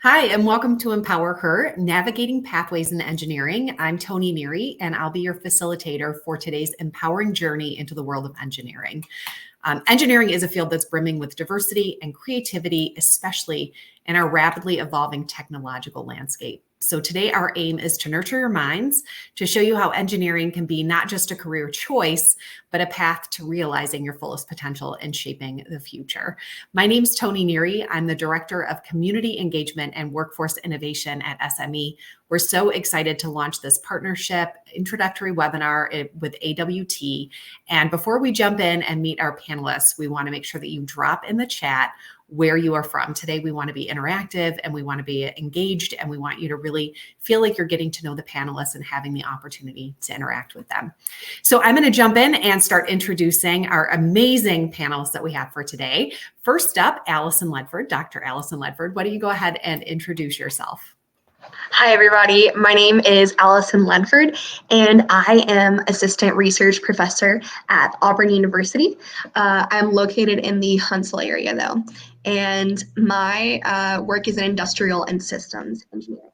Hi, and welcome to EmpowerHER, Navigating Pathways in Engineering. I'm Tony Neary, and I'll be your facilitator for today's empowering journey into the world of engineering. Engineering is a field that's brimming with diversity and creativity, especially in our rapidly evolving technological landscape. So today our aim is to nurture your minds, to show you how engineering can be not just a career choice, but a path to realizing your fullest potential and shaping the future. My name is Tony Neary. I'm the Director of Community Engagement and Workforce Innovation at SME. We're so excited to launch this partnership introductory webinar with AWT. And before we jump in and meet our panelists, we want to make sure that you drop in the chat where you are from. Today, we want to be interactive and we want to be engaged, and we want you to really feel like you're getting to know the panelists and having the opportunity to interact with them. So I'm going to jump in and start introducing our amazing panelists that we have for today. First up, Allison Ledford. Dr. Allison Ledford, why don't you go ahead and introduce yourself? Hi, everybody. My name is Allison Ledford, and I am Assistant Research Professor at Auburn University. I'm located in the Huntsville area, though, and my work is in industrial and systems engineering.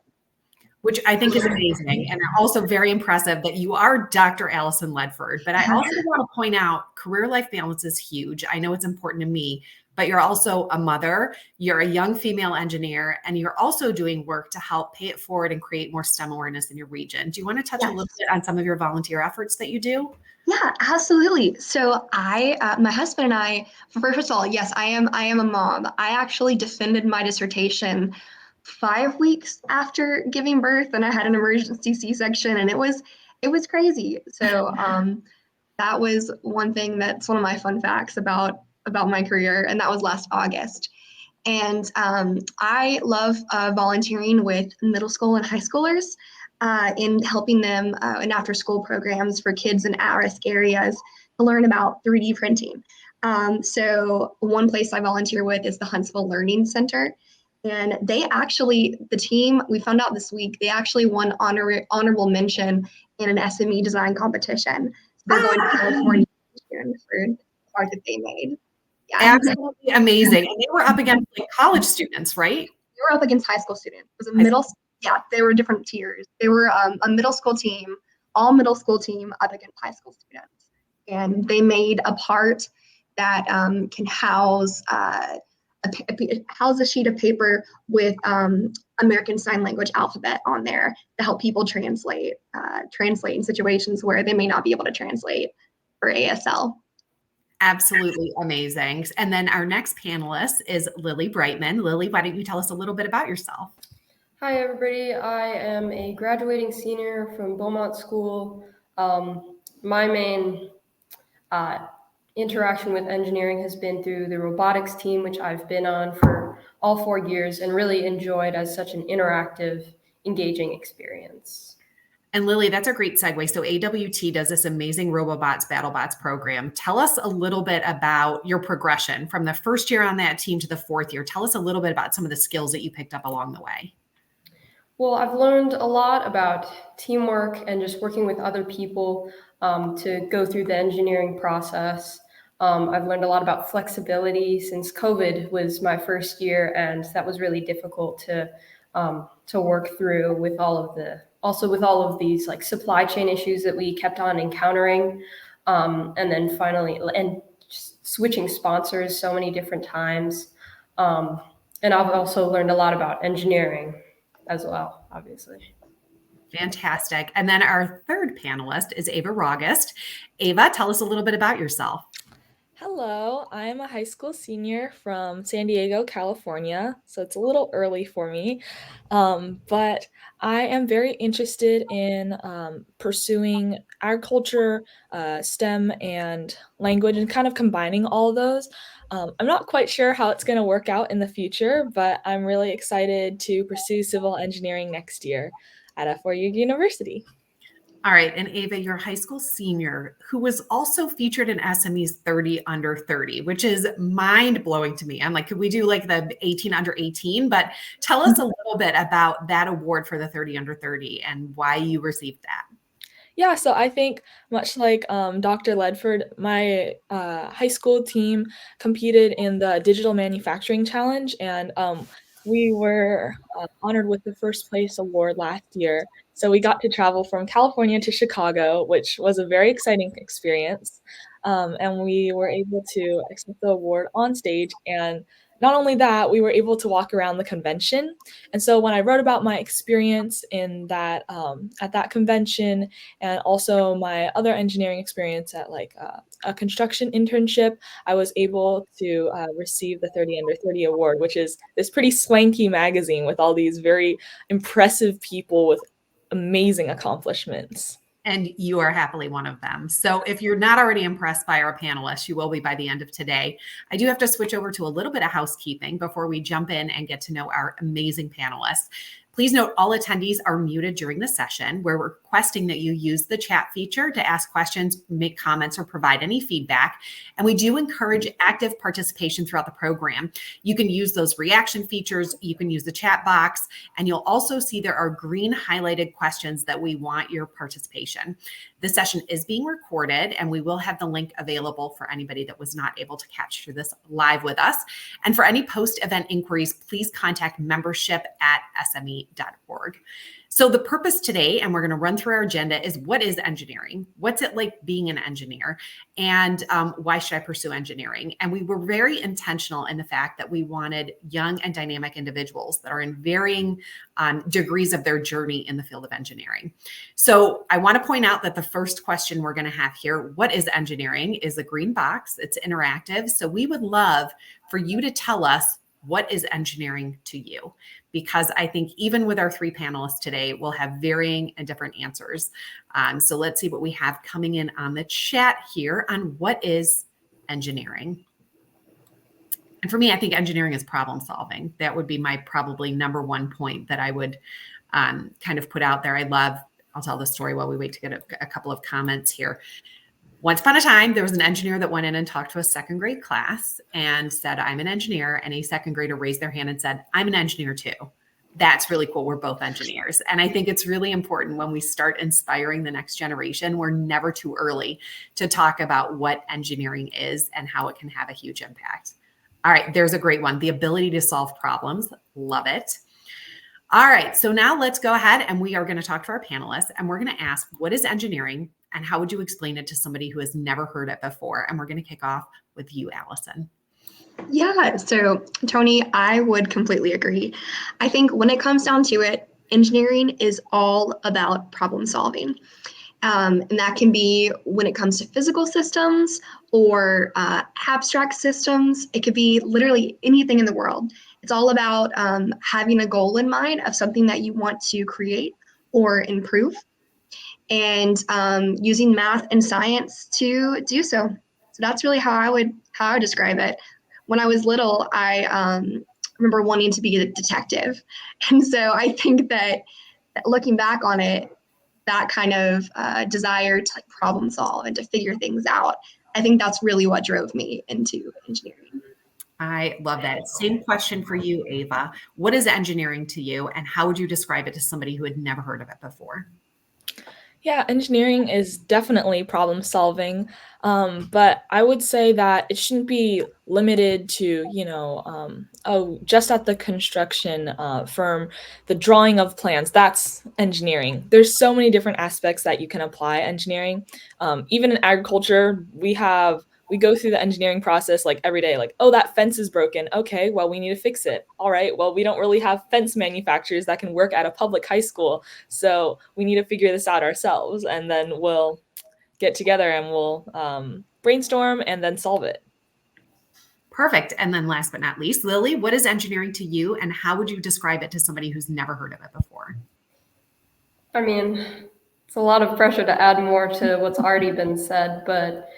Which I think is amazing and also very impressive that you are Dr. Allison Ledford. But I also want to point out career-life balance is huge. I know it's important to me, but you're also a mother, you're a young female engineer, and you're also doing work to help pay it forward and create more STEM awareness in your region. Do you want to touch a little bit on some of your volunteer efforts that you do? Yeah, absolutely. So my husband and I, first of all, yes, I am a mom. I actually defended my dissertation 5 weeks after giving birth, and I had an emergency C-section, and it was crazy. So that was one thing that's one of my fun facts about my career, and that was last August. And I love volunteering with middle school and high schoolers in helping them in after-school programs for kids in at-risk areas to learn about 3D printing. So one place I volunteer with is the Huntsville Learning Center. And they actually, the team, we found out this week, they actually won honorable mention in an SME design competition. So they're going to California for the art that they made. Yeah. Absolutely amazing. And they were up against like college students, right? They were up against high school students. It was a middle, yeah, they were different tiers. They were a middle school team, all middle school team up against high school students. And they made a part that can house a sheet of paper with American Sign Language alphabet on there to help people translate in situations where they may not be able to translate for ASL. Absolutely amazing. And then our next panelist is Lily Brightman. Lily, why don't you tell us a little bit about yourself? Hi, everybody. I am a graduating senior from Beaumont School. My main interaction with engineering has been through the robotics team, which I've been on for all 4 years and really enjoyed as such an interactive, engaging experience. And Lily, that's a great segue. So AWT does this amazing Robobots BattleBots program. Tell us a little bit about your progression from the first year on that team to the 4th year. Tell us a little bit about some of the skills that you picked up along the way. Well, I've learned a lot about teamwork and just working with other people to go through the engineering process. I've learned a lot about flexibility since COVID was my first year, and that was really difficult to work through with all of these like supply chain issues that we kept on encountering. And then finally, and just switching sponsors so many different times. And I've also learned a lot about engineering as well, obviously. Fantastic. And then our third panelist is Ava Raugust. Ava, tell us a little bit about yourself. Hello, I'm a high school senior from San Diego, California, so it's a little early for me, but I am very interested in pursuing agriculture, STEM, and language, and kind of combining all of those. I'm not quite sure how it's going to work out in the future, but I'm really excited to pursue civil engineering next year at FOU University. All right. And Ava, you're a high school senior who was also featured in SME's 30 under 30, which is mind blowing to me. I'm like, could we do like the 18 under 18? But tell us a little bit about that award for the 30 under 30 and why you received that. Yeah, so I think much like Dr. Ledford, my high school team competed in the Digital Manufacturing Challenge, and we were honored with the first place award last year. So we got to travel from California to Chicago, which was a very exciting experience. And we were able to accept the award on stage. And not only that, we were able to walk around the convention. And so when I wrote about my experience in that at that convention, and also my other engineering experience at like a construction internship, I was able to receive the 30 Under 30 award, which is this pretty swanky magazine with all these very impressive people with amazing accomplishments. And you are happily one of them. So if you're not already impressed by our panelists, you will be by the end of today. I do have to switch over to a little bit of housekeeping before we jump in and get to know our amazing panelists. Please note all attendees are muted during the session. We're requesting that you use the chat feature to ask questions, make comments, or provide any feedback. And we do encourage active participation throughout the program. You can use those reaction features, you can use the chat box, and you'll also see there are green highlighted questions that we want your participation. This session is being recorded, and we will have the link available for anybody that was not able to catch this live with us. And for any post-event inquiries, please contact membership@sme.org. So the purpose today, and we're going to run through our agenda, is what is engineering? What's it like being an engineer? And why should I pursue engineering? And we were very intentional in the fact that we wanted young and dynamic individuals that are in varying degrees of their journey in the field of engineering. So I want to point out that the first question we're going to have here, what is engineering, is a green box. It's interactive. So we would love for you to tell us, what is engineering to you? Because I think even with our three panelists today, we'll have varying and different answers. So let's see what we have coming in on the chat here on what is engineering. And for me, I think engineering is problem solving. That would be my probably number one point that I would kind of put out there. I'll tell the story while we wait to get a couple of comments here. Once upon a time, there was an engineer that went in and talked to a second grade class and said, I'm an engineer. And a second grader raised their hand and said, I'm an engineer too. That's really cool. We're both engineers. And I think it's really important when we start inspiring the next generation, we're never too early to talk about what engineering is and how it can have a huge impact. All right, there's a great one. The ability to solve problems. Love it. All right, so now let's go ahead and we are going to talk to our panelists and we're going to ask, what is engineering and how would you explain it to somebody who has never heard it before? And we're going to kick off with you, Allison. Yeah, so Tony, I would completely agree. I think when it comes down to it, engineering is all about problem solving. And that can be when it comes to physical systems or abstract systems. It could be literally anything in the world. It's all about having a goal in mind of something that you want to create or improve, and using math and science to do so. So that's really how I would describe it. When I was little, I remember wanting to be a detective. And so I think that looking back on it, that kind of desire to problem solve and to figure things out, I think that's really what drove me into engineering. I love that. Same question for you, Ava. What is engineering to you and how would you describe it to somebody who had never heard of it before? Yeah, engineering is definitely problem solving, but I would say that it shouldn't be limited to, just at the construction firm, the drawing of plans, that's engineering. There's so many different aspects that you can apply engineering. Even in agriculture, we go through the engineering process like every day, like, oh, that fence is broken. Okay, well, we need to fix it. All right, well, we don't really have fence manufacturers that can work at a public high school. So we need to figure this out ourselves. And then we'll get together and we'll brainstorm and then solve it. Perfect. And then last but not least, Lily, what is engineering to you and how would you describe it to somebody who's never heard of it before? I mean, it's a lot of pressure to add more to what's already been said, but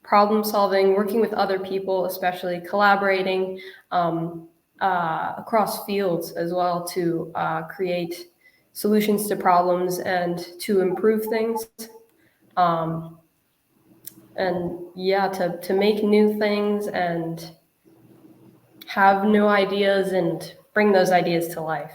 problem solving, working with other people, especially collaborating across fields as well to create solutions to problems and to improve things. To make new things and have new ideas and bring those ideas to life.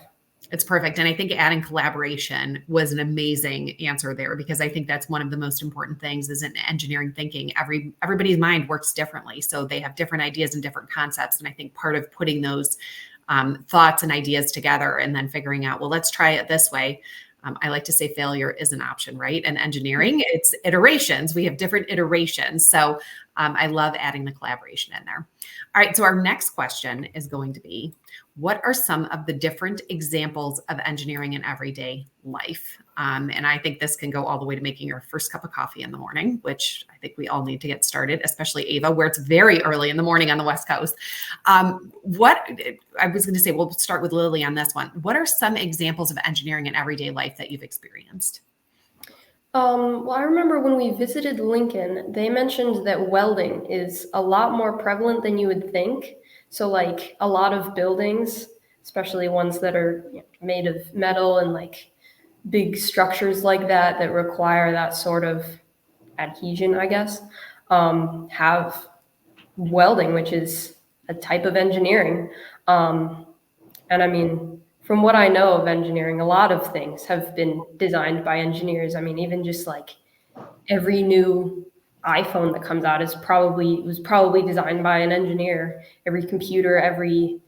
It's perfect. And I think adding collaboration was an amazing answer there, because I think that's one of the most important things is in engineering thinking. Everybody's mind works differently. So they have different ideas and different concepts. And I think part of putting those thoughts and ideas together and then figuring out, well, let's try it this way. I like to say failure is an option, right? And engineering, it's iterations. We have different iterations. So I love adding the collaboration in there. All right. So our next question is going to be, what are some of the different examples of engineering in everyday life? And I think this can go all the way to making your first cup of coffee in the morning, which I think we all need to get started, especially Ava, where it's very early in the morning on the West Coast. What I was going to say, we'll start with Lily on this one. What are some examples of engineering in everyday life that you've experienced? Well, I remember when we visited Lincoln, they mentioned that welding is a lot more prevalent than you would think. So like a lot of buildings, especially ones that are made of metal and like big structures like that require that sort of adhesion, I guess, have welding, which is a type of engineering. And I mean, from what I know of engineering, a lot of things have been designed by engineers. I mean, even just like every new iPhone that comes out was probably designed by an engineer. Every computer, every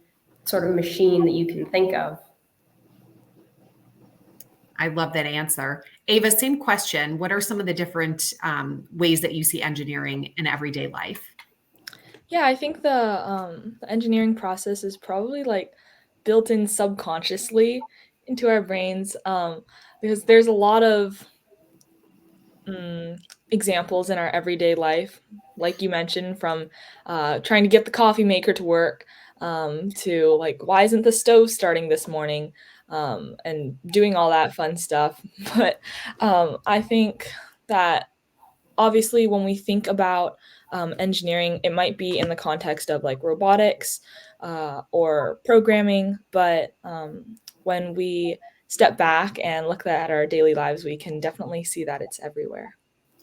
sort of machine that you can think of. I love that answer. Ava, same question. What are some of the different ways that you see engineering in everyday life? Yeah, I think the engineering process is probably like built in subconsciously into our brains, because there's a lot of examples in our everyday life, like you mentioned, from trying to get the coffee maker to work, to like, why isn't the stove starting this morning, and doing all that fun stuff. But I think that obviously when we think about engineering, it might be in the context of like robotics or programming, but when we step back and look at our daily lives, we can definitely see that it's everywhere.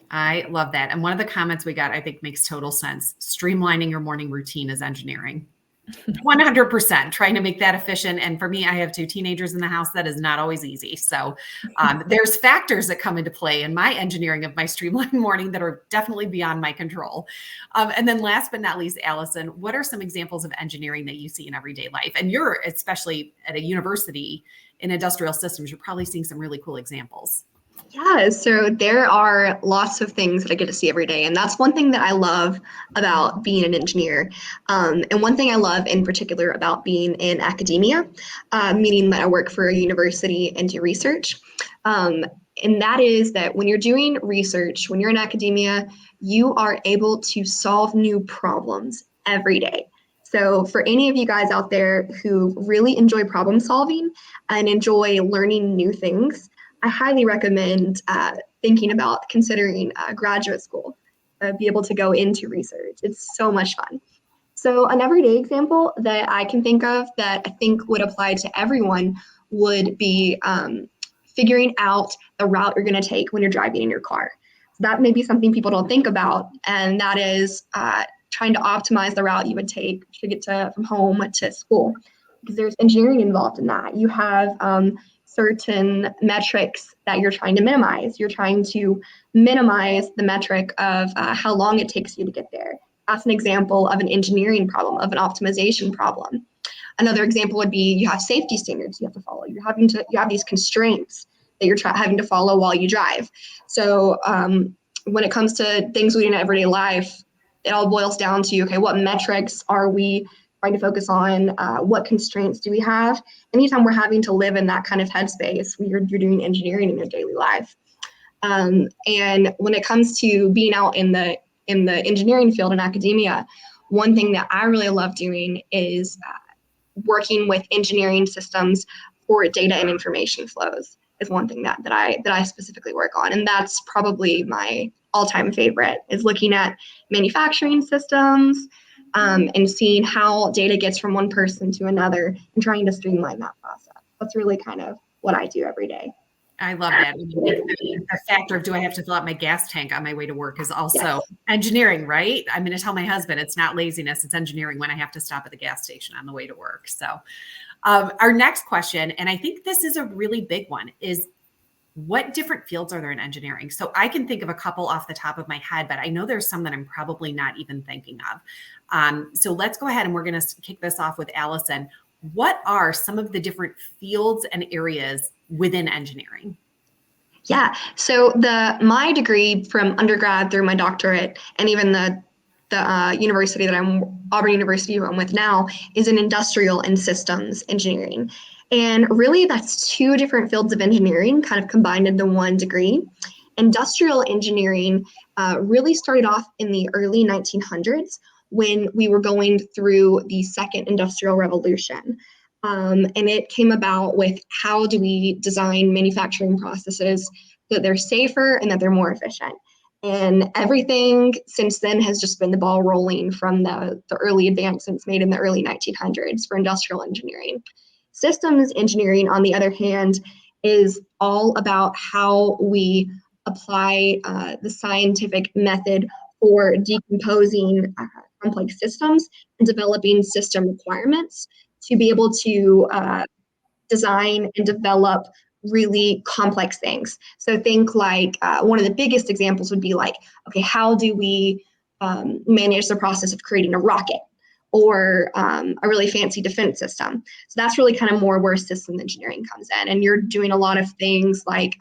I love that. And one of the comments we got, I think makes total sense. Streamlining your morning routine is engineering. 100% trying to make that efficient. And for me, I have two teenagers in the house. That is not always easy. So there's factors that come into play in my engineering of my streamlined morning that are definitely beyond my control. And then last but not least, Allison, what are some examples of engineering that you see in everyday life? And you're, especially at a university in industrial systems, you're probably seeing some really cool examples. Yeah, so there are lots of things that I get to see every day. And that's one thing that I love about being an engineer. And one thing I love in particular about being in academia, meaning that I work for a university and do research. And that is that when you're doing research, when you're in academia, you are able to solve new problems every day. So for any of you guys out there who really enjoy problem solving and enjoy learning new things, I highly recommend thinking about considering graduate school, be able to go into research. It's so much fun. So an everyday example that I can think of that I think would apply to everyone would be figuring out the route you're going to take when you're driving in your car. So that may be something people don't think about, and that is trying to optimize the route you would take to get from home to school, because there's engineering involved in that. You have certain metrics that you're trying to minimize. You're trying to minimize the metric of how long it takes you to get there. That's an example of an engineering problem, of an optimization problem. Another example would be you have safety standards you have to follow. You have these constraints that you're having to follow while you drive. So when it comes to things we do in everyday life, it all boils down to, okay, what metrics are we trying to focus on? What constraints do we have? Anytime we're having to live in that kind of headspace, you're doing engineering in your daily life. And when it comes to being out in the engineering field in academia, one thing that I really love doing is working with engineering systems for data and information flows is one thing that I specifically work on. And that's probably my all-time favorite, is looking at manufacturing systems and seeing how data gets from one person to another and trying to streamline that process. That's really kind of what I do every day. I love that. I mean, the factor of do I have to fill out my gas tank on my way to work is also engineering, right? I'm going to tell my husband it's not laziness, it's engineering when I have to stop at the gas station on the way to work. So our next question, and I think this is a really big one, is what different fields are there in engineering? So I can think of a couple off the top of my head, but I know there's some that I'm probably not even thinking of. So let's go ahead and we're going to kick this off with Allison. What are some of the different fields and areas within engineering? Yeah, so my degree from undergrad through my doctorate, and even the university that Auburn University, who I'm with now, is in industrial and systems engineering. And really, that's two different fields of engineering kind of combined into one degree. Industrial engineering really started off in the early 1900s when we were going through the second industrial revolution. And it came about with how do we design manufacturing processes so that they're safer and that they're more efficient. And everything since then has just been the ball rolling from the early advancements made in the early 1900s for industrial engineering. Systems engineering, on the other hand, is all about how we apply the scientific method for decomposing complex systems and developing system requirements to be able to design and develop really complex things. So think like one of the biggest examples would be like, okay, how do we manage the process of creating a rocket or a really fancy defense system? So that's really kind of more where system engineering comes in. And you're doing a lot of things like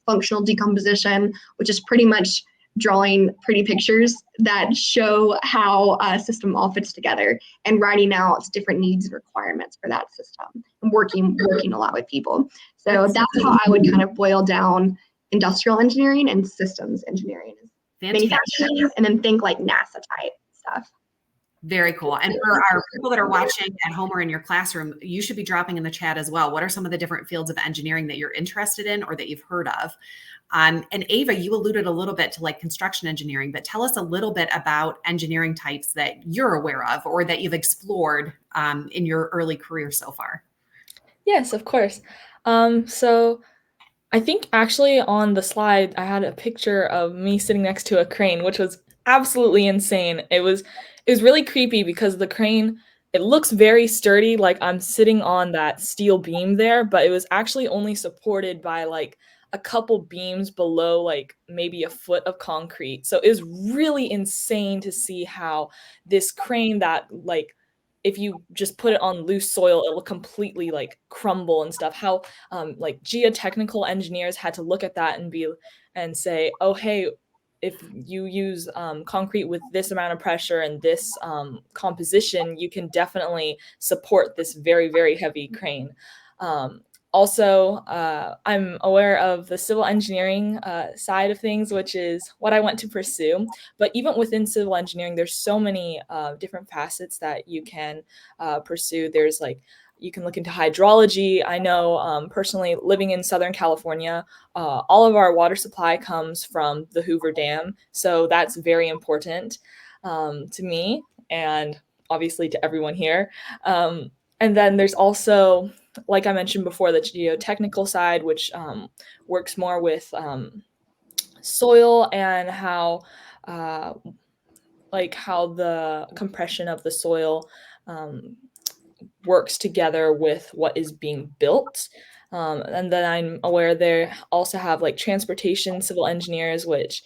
functional decomposition, which is pretty much drawing pretty pictures that show how a system all fits together and writing out different needs and requirements for that system and working a lot with people. So that's how I would kind of boil down industrial engineering and systems engineering. Manufacturing, and then think like NASA type stuff. Very cool. And for our people that are watching at home or in your classroom, you should be dropping in the chat as well. What are some of the different fields of engineering that you're interested in or that you've heard of? And Ava, you alluded a little bit to like construction engineering, but tell us a little bit about engineering types that you're aware of or that you've explored in your early career so far. Yes, of course. So I think actually on the slide, I had a picture of me sitting next to a crane, which was absolutely insane. It was really creepy because the crane, it looks very sturdy, like I'm sitting on that steel beam there, but it was actually only supported by like a couple beams below like maybe a foot of concrete. So it was really insane to see how this crane that like if you just put it on loose soil, it will completely like crumble and stuff. How like geotechnical engineers had to look at that and say, oh, hey, if you use concrete with this amount of pressure and this composition, you can definitely support this very, very heavy crane. Also, I'm aware of the civil engineering side of things, which is what I want to pursue. But even within civil engineering, there's so many different facets that you can pursue. There's like, you can look into hydrology. I know personally living in Southern California, all of our water supply comes from the Hoover Dam. So that's very important to me and obviously to everyone here. And then there's also, like I mentioned before, the geotechnical side, which works more with soil and how the compression of the soil works together with what is being built. And then I'm aware they also have like transportation civil engineers, which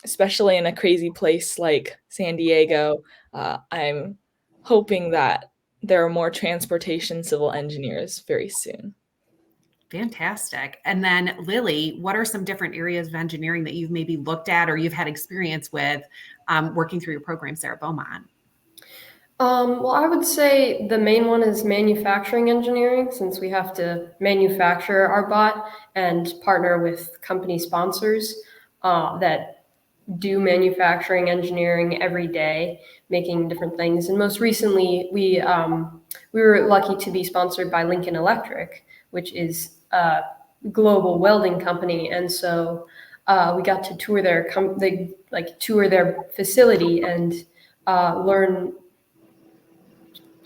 especially in a crazy place like San Diego, I'm hoping that there are more transportation civil engineers very soon. Fantastic. And then Lily, what are some different areas of engineering that you've maybe looked at or you've had experience with working through your programs there at Beaumont? Well, I would say the main one is manufacturing engineering, since we have to manufacture our bot and partner with company sponsors that do manufacturing engineering every day, making different things. And most recently, we were lucky to be sponsored by Lincoln Electric, which is a global welding company. And so we got to tour tour their facility and learn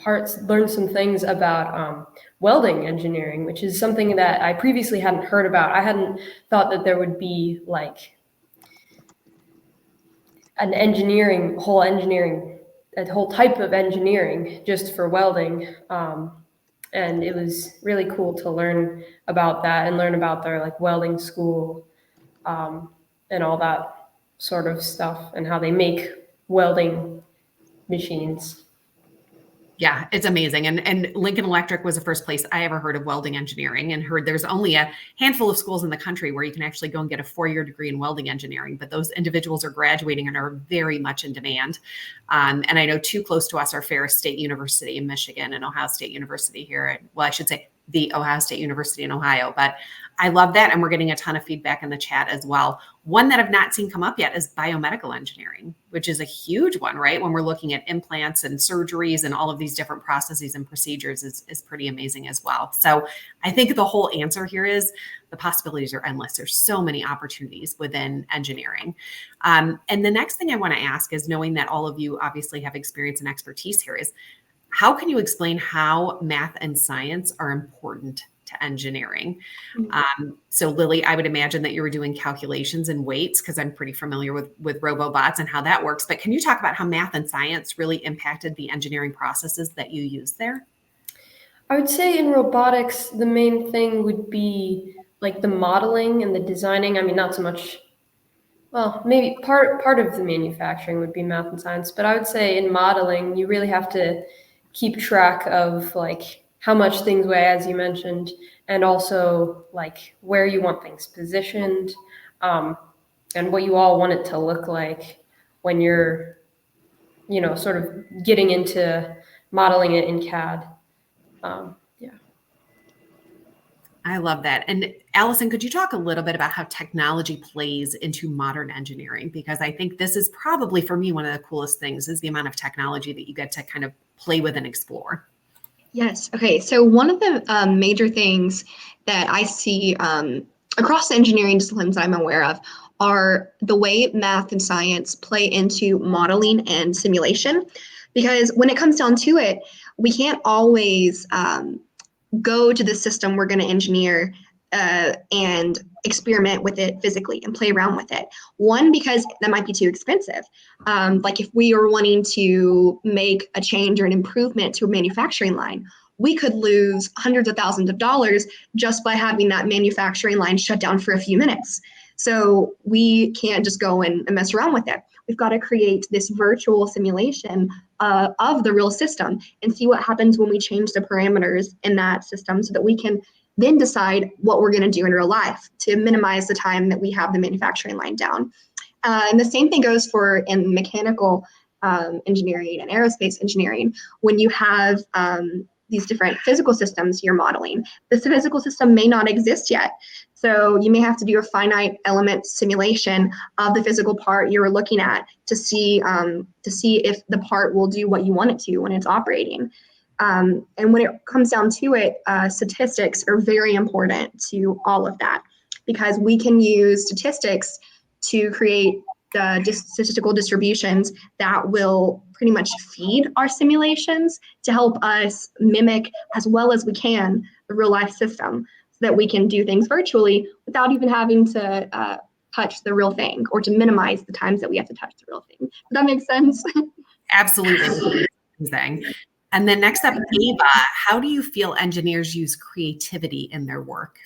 learned some things about welding engineering, which is something that I previously hadn't heard about. I hadn't thought that there would be like a whole type of engineering just for welding. And it was really cool to learn about that and learn about their like welding school and all that sort of stuff and how they make welding machines. Yeah, it's amazing. And Lincoln Electric was the first place I ever heard of welding engineering, and heard there's only a handful of schools in the country where you can actually go and get a 4-year degree in welding engineering. But those individuals are graduating and are very much in demand. And I know two close to us are Ferris State University in Michigan and Ohio State University here. Well, I should say the Ohio State University in Ohio. But I love that. And we're getting a ton of feedback in the chat as well. One that I've not seen come up yet is biomedical engineering, which is a huge one, right? When we're looking at implants and surgeries and all of these different processes and procedures is pretty amazing as well. So I think the whole answer here is the possibilities are endless. There's so many opportunities within engineering. And the next thing I want to ask is, knowing that all of you obviously have experience and expertise here, is how can you explain how math and science are important to engineering? So Lily, I would imagine that you were doing calculations and weights, because I'm pretty familiar with robobots and how that works. But can you talk about how math and science really impacted the engineering processes that you use there? I would say in robotics, the main thing would be like the modeling and the designing. I mean, not so much, well, maybe part of the manufacturing would be math and science, but I would say in modeling, you really have to keep track of like how much things weigh, as you mentioned, and also like where you want things positioned, and what you all want it to look like when you're, sort of getting into modeling it in CAD. Yeah. I love that. And Allison, could you talk a little bit about how technology plays into modern engineering? Because I think this is probably, for me, one of the coolest things is the amount of technology that you get to kind of play with and explore. Yes. Okay. So one of the major things that I see across the engineering disciplines that I'm aware of are the way math and science play into modeling and simulation. Because when it comes down to it, we can't always go to the system we're going to engineer and experiment with it physically and play around with it. One, because that might be too expensive. Like if we are wanting to make a change or an improvement to a manufacturing line, we could lose hundreds of thousands of dollars just by having that manufacturing line shut down for a few minutes. So we can't just go and mess around with it. We've got to create this virtual simulation of the real system and see what happens when we change the parameters in that system, so that we can then decide what we're going to do in real life to minimize the time that we have the manufacturing line down. And the same thing goes for in mechanical engineering and aerospace engineering. When you have these different physical systems you're modeling, this physical system may not exist yet. So you may have to do a finite element simulation of the physical part you're looking at to see if the part will do what you want it to when it's operating. And when it comes down to it, statistics are very important to all of that, because we can use statistics to create the statistical distributions that will pretty much feed our simulations to help us mimic as well as we can the real life system, so that we can do things virtually without even having to touch the real thing, or to minimize the times that we have to touch the real thing. Does that make sense? Absolutely. And then next up, Ava, how do you feel engineers use creativity in their work?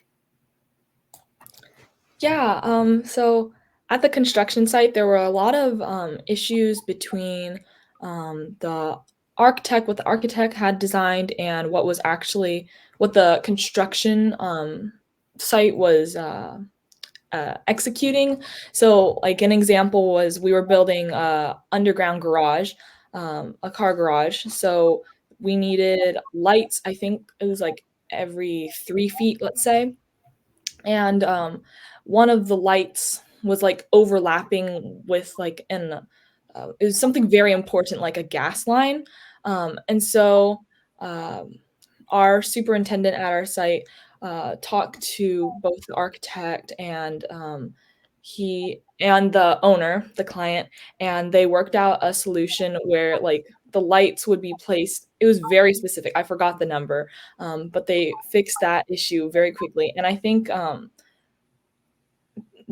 Yeah, so at the construction site, there were a lot of issues between the architect, what the architect had designed, and what the construction site was executing. So, like an example was, we were building a underground garage, a car garage. So we needed lights. I think it was like every 3 feet, let's say. And one of the lights was like overlapping with like it was something very important, like a gas line. And so our superintendent at our site talked to both the architect and he and the owner, the client, and they worked out a solution where like the lights would be placed. It was very specific. I forgot the number, but they fixed that issue very quickly. And I think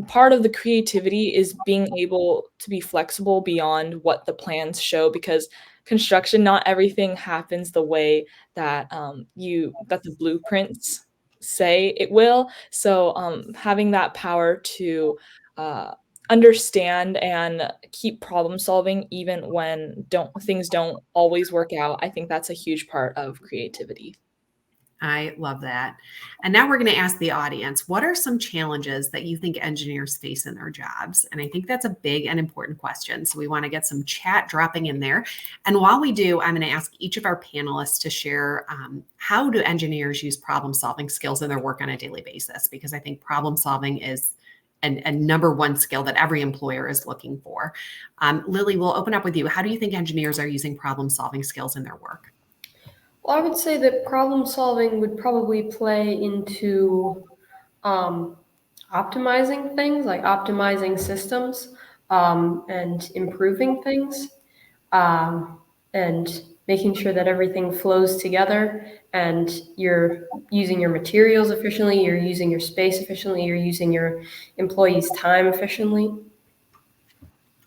part of the creativity is being able to be flexible beyond what the plans show, because construction, not everything happens the way that that the blueprints say it will. So having that power to uh, understand and keep problem solving even when don't things don't always work out, I think that's a huge part of creativity. I love that. And now we're going to ask the audience, what are some challenges that you think engineers face in their jobs? And I think that's a big and important question. So we want to get some chat dropping in there. And while we do, I'm going to ask each of our panelists to share how do engineers use problem solving skills in their work on a daily basis? Because I think problem solving is a number one skill that every employer is looking for. Lily, we'll open up with you. How do you think engineers are using problem solving skills in their work? Well, I would say that problem solving would probably play into optimizing things, like optimizing systems and improving things, and making sure that everything flows together and you're using your materials efficiently, you're using your space efficiently, you're using your employees' time efficiently.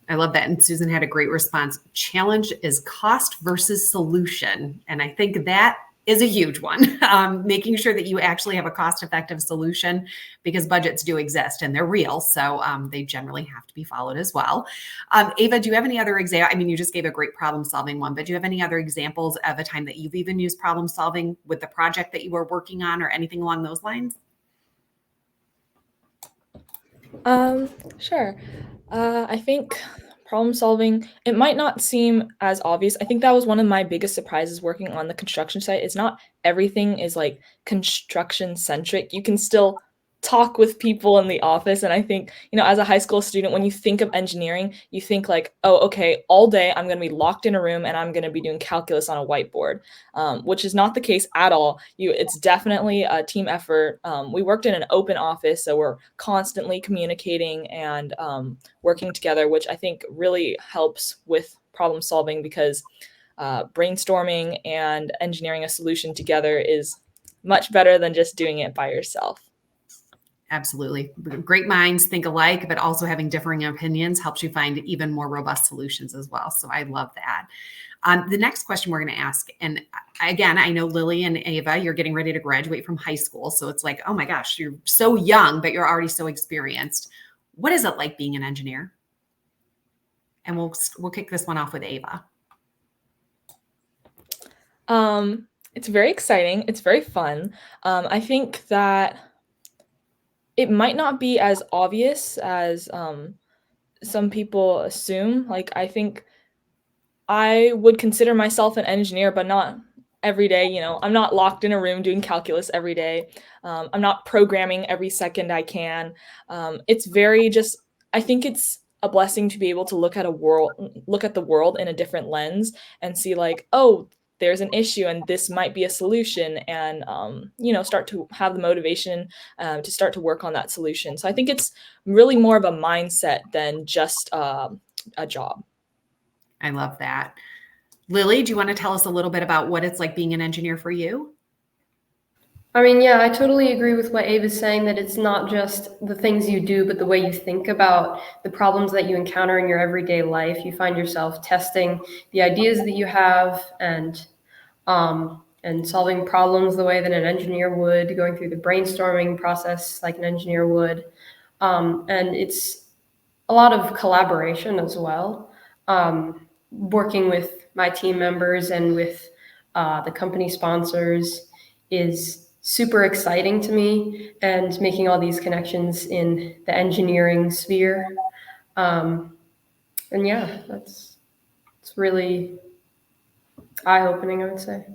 I love that. And Susan had a great response. Challenge is cost versus solution. And I think that is a huge one. Making sure that you actually have a cost-effective solution, because budgets do exist and they're real. So they generally have to be followed as well. Ava, do you have any other example? I mean, you just gave a great problem-solving one, but do you have any other examples of a time that you've even used problem-solving with the project that you were working on or anything along those lines? Sure. I think problem solving, it might not seem as obvious. I think that was one of my biggest surprises working on the construction site. Is not everything is like construction centric. You can still talk with people in the office. And I think, as a high school student, when you think of engineering, you think like, oh, okay, all day I'm going to be locked in a room and I'm going to be doing calculus on a whiteboard, which is not the case at all. It's definitely a team effort. We worked in an open office, so we're constantly communicating and working together, which I think really helps with problem solving, because brainstorming and engineering a solution together is much better than just doing it by yourself. Absolutely. Great minds think alike, but also having differing opinions helps you find even more robust solutions as well. So I love that. The next question we're going to ask, and again, I know Lily and Ava, you're getting ready to graduate from high school. So it's like, oh my gosh, you're so young, but you're already so experienced. What is it like being an engineer? And we'll kick this one off with Ava. It's very exciting. It's very fun. I think that it might not be as obvious as some people assume. Like, I think I would consider myself an engineer, but not every day. I'm not locked in a room doing calculus every day. I'm not programming every second I can. It's very just, I think it's a blessing to be able to look at the world in a different lens and see like, oh, there's an issue and this might be a solution, and start to have the motivation to start to work on that solution. So I think it's really more of a mindset than just a job. I love that. Lily, do you want to tell us a little bit about what it's like being an engineer for you? I mean, yeah, I totally agree with what Ava's saying, that it's not just the things you do, but the way you think about the problems that you encounter in your everyday life. You find yourself testing the ideas that you have and solving problems the way that an engineer would, going through the brainstorming process like an engineer would. And it's a lot of collaboration as well. Working with my team members and with the company sponsors is super exciting to me, and making all these connections in the engineering sphere. And yeah, it's really eye-opening, I would say.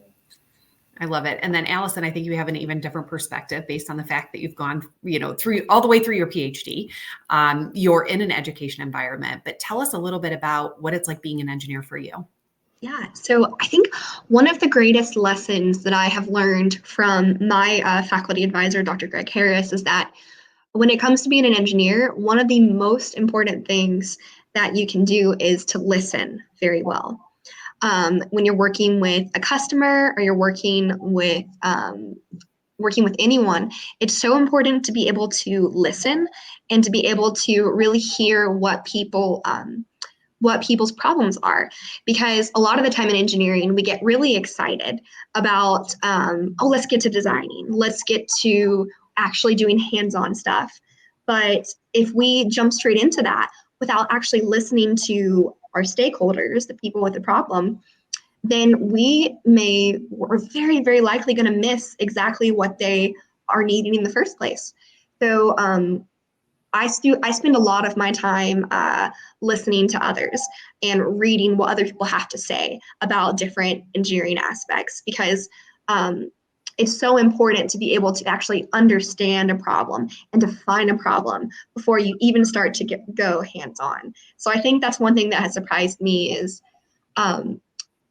I love it. And then Allison, I think you have an even different perspective based on the fact that you've gone, through all the way through your PhD. You're in an education environment, but tell us a little bit about what it's like being an engineer for you. Yeah, so I think one of the greatest lessons that I have learned from my faculty advisor, Dr. Greg Harris, is that when it comes to being an engineer, one of the most important things that you can do is to listen very well. when you're working with a customer or you're working with anyone, it's so important to be able to listen and to be able to really hear what people's problems are, because a lot of the time in engineering we get really excited about let's get to designing, let's get to actually doing hands-on stuff. But if we jump straight into that without actually listening to our stakeholders, the people with the problem, then we're very, very likely going to miss exactly what they are needing in the first place. So I spend a lot of my time listening to others and reading what other people have to say about different engineering aspects, because it's so important to be able to actually understand a problem and define a problem before you even start to go hands-on. So I think that's one thing that has surprised me is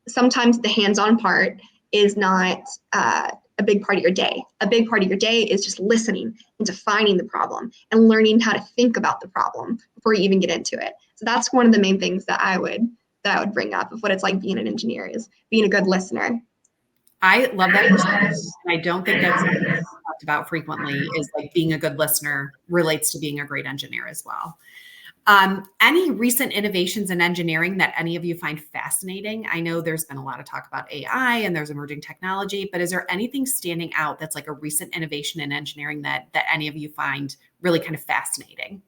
sometimes the hands-on part is not a big part of your day. A big part of your day is just listening and defining the problem and learning how to think about the problem before you even get into it. So that's one of the main things that I would bring up of what it's like being an engineer, is being a good listener. I love that perspective. And I don't think that's talked about frequently, is like being a good listener relates to being a great engineer as well. Any recent innovations in engineering that any of you find fascinating? I know there's been a lot of talk about AI and there's emerging technology, but is there anything standing out that's like a recent innovation in engineering that any of you find really kind of fascinating?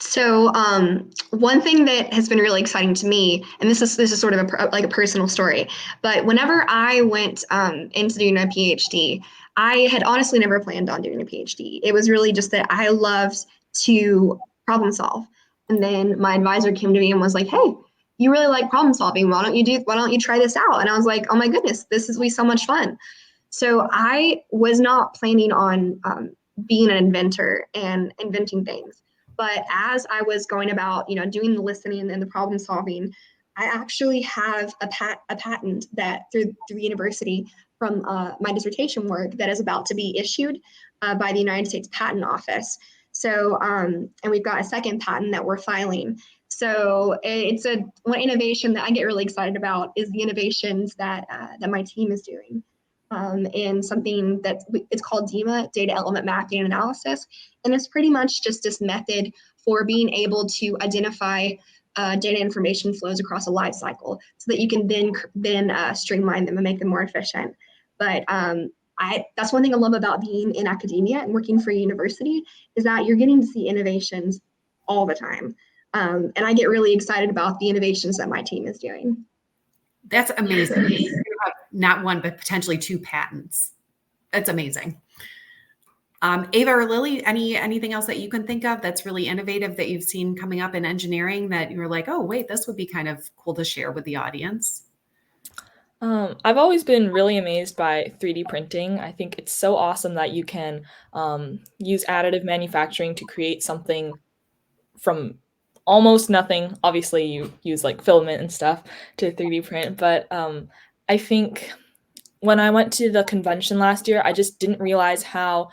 So one thing that has been really exciting to me, and this is sort of like a personal story, but whenever I went into doing my PhD, I had honestly never planned on doing a PhD. It was really just that I loved to problem solve. And then my advisor came to me and was like, "Hey, you really like problem solving. Why don't you try this out?" And I was like, "Oh my goodness, this will be so much fun." So I was not planning on being an inventor and inventing things. But as I was going about, doing the listening and the problem solving, I actually have a patent that through the university from my dissertation work that is about to be issued by the United States Patent Office. So, and we've got a second patent that we're filing. So it's one innovation that I get really excited about is the innovations that my team is doing. And something it's called DEMA, data element mapping and analysis. And it's pretty much just this method for being able to identify data information flows across a life cycle so that you can then streamline them and make them more efficient. But that's one thing I love about being in academia and working for a university, is that you're getting to see innovations all the time. And I get really excited about the innovations that my team is doing. That's amazing. You have not one, but potentially two patents. That's amazing. Ava or Lily, anything else that you can think of that's really innovative that you've seen coming up in engineering that you're like, oh, wait, this would be kind of cool to share with the audience? I've always been really amazed by 3D printing. I think it's so awesome that you can use additive manufacturing to create something from almost nothing. Obviously, you use like filament and stuff to 3D print, but I think when I went to the convention last year, I just didn't realize how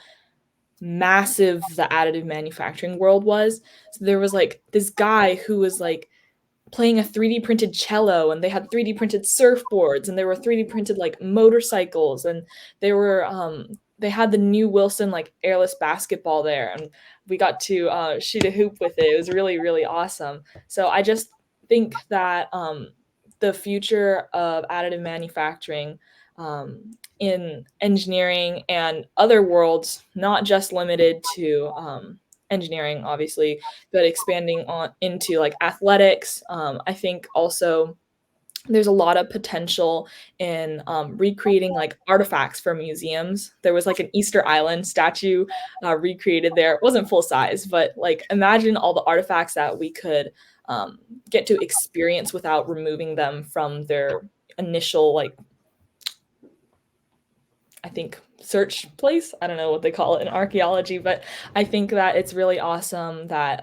massive the additive manufacturing world was. So there was like this guy who was like playing a 3D printed cello, and they had 3D printed surfboards, and there were 3D printed like motorcycles, and they had the new Wilson like airless basketball there, and we got to shoot a hoop with it. It was really, really awesome. So I just think that the future of additive manufacturing in engineering and other worlds, not just limited to engineering, obviously, but expanding on into like athletics. I think also there's a lot of potential in recreating like artifacts for museums. There was like an Easter Island statue recreated there. It wasn't full size, but like imagine all the artifacts that we could get to experience without removing them from their initial like, I think, search place. I don't know what they call it in archaeology, but I think that it's really awesome that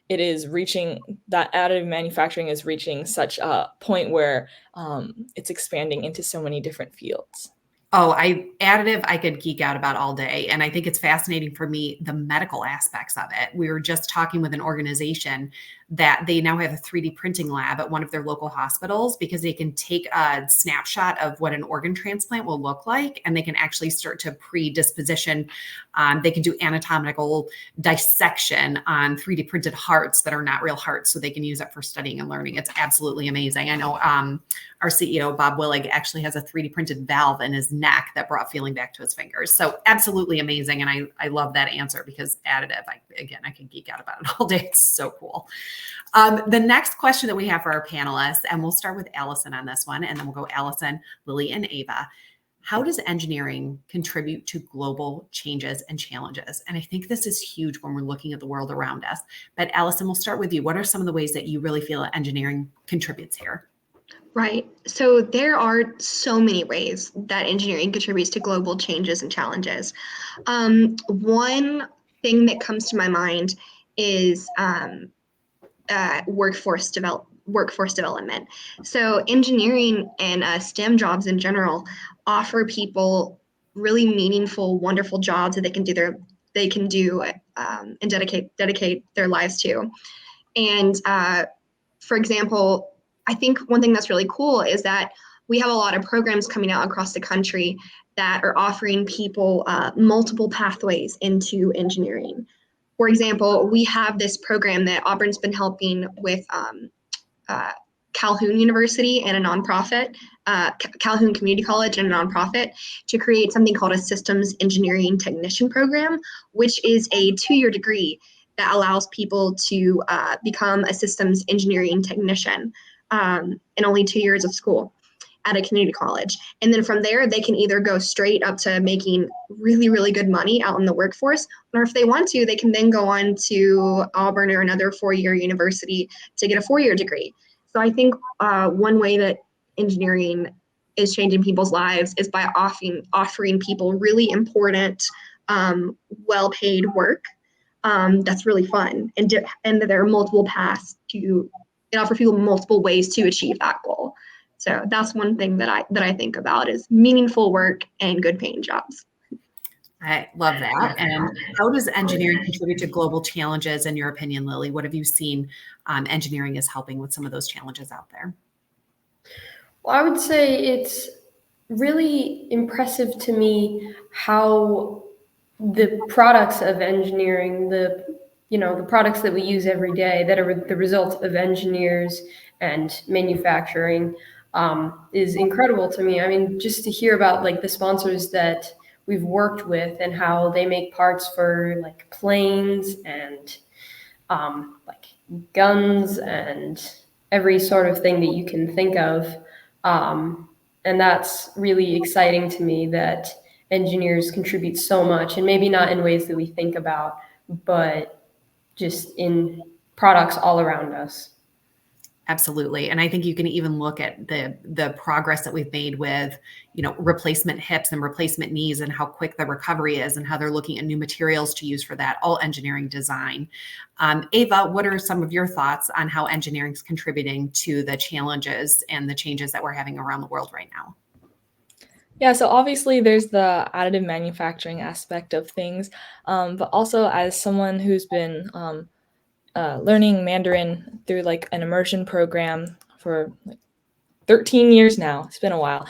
it is reaching, that additive manufacturing is reaching such a point where it's expanding into so many different fields. Oh, additive, I could geek out about all day. And I think it's fascinating for me, the medical aspects of it. We were just talking with an organization that they now have a 3D printing lab at one of their local hospitals because they can take a snapshot of what an organ transplant will look like, and they can actually start to predisposition. They can do anatomical dissection on 3D printed hearts that are not real hearts, so they can use it for studying and learning. It's absolutely amazing. I know our CEO, Bob Willig, actually has a 3D printed valve in his neck that brought feeling back to his fingers. So absolutely amazing. And I love that answer because additive, I can geek out about it all day. It's so cool. The next question that we have for our panelists, and we'll start with Allison on this one, and then we'll go Allison, Lily, and Ava. How does engineering contribute to global changes and challenges? And I think this is huge when we're looking at the world around us. But Allison, we'll start with you. What are some of the ways that you really feel engineering contributes here? Right. So there are so many ways that engineering contributes to global changes and challenges. One thing that comes to my mind is workforce development. So engineering and STEM jobs in general offer people really meaningful, wonderful jobs that they can do and dedicate their lives to. And for example, I think one thing that's really cool is that we have a lot of programs coming out across the country that are offering people multiple pathways into engineering. For example, we have this program that Auburn's been helping with Calhoun University and a nonprofit, Calhoun Community College and a nonprofit, to create something called a systems engineering technician program, which is a 2-year degree that allows people to become a systems engineering technician in only 2 years of school at a community college. And then from there, they can either go straight up to making really, really good money out in the workforce, or if they want to, they can then go on to Auburn or another 4-year university to get a 4-year degree. So I think one way that engineering is changing people's lives is by offering people really important, well-paid work that's really fun, and there are multiple paths to. It offers people multiple ways to achieve that goal. So that's one thing that I think about is meaningful work and good paying jobs. I love that. And how does engineering contribute to global challenges, in your opinion, Lily? What have you seen engineering is helping with some of those challenges out there? Well, I would say it's really impressive to me how the products of engineering, the products that we use every day that are the result of engineers and manufacturing is incredible to me. I mean, just to hear about like the sponsors that we've worked with and how they make parts for like planes and like guns and every sort of thing that you can think of. And that's really exciting to me that engineers contribute so much, and maybe not in ways that we think about, but just in products all around us. Absolutely. And I think you can even look at the progress that we've made with, replacement hips and replacement knees and how quick the recovery is and how they're looking at new materials to use for that, all engineering design. Ava, what are some of your thoughts on how engineering is contributing to the challenges and the changes that we're having around the world right now? Yeah, so obviously there's the additive manufacturing aspect of things, but also as someone who's been learning Mandarin through like an immersion program for like 13 years now. It's been a while.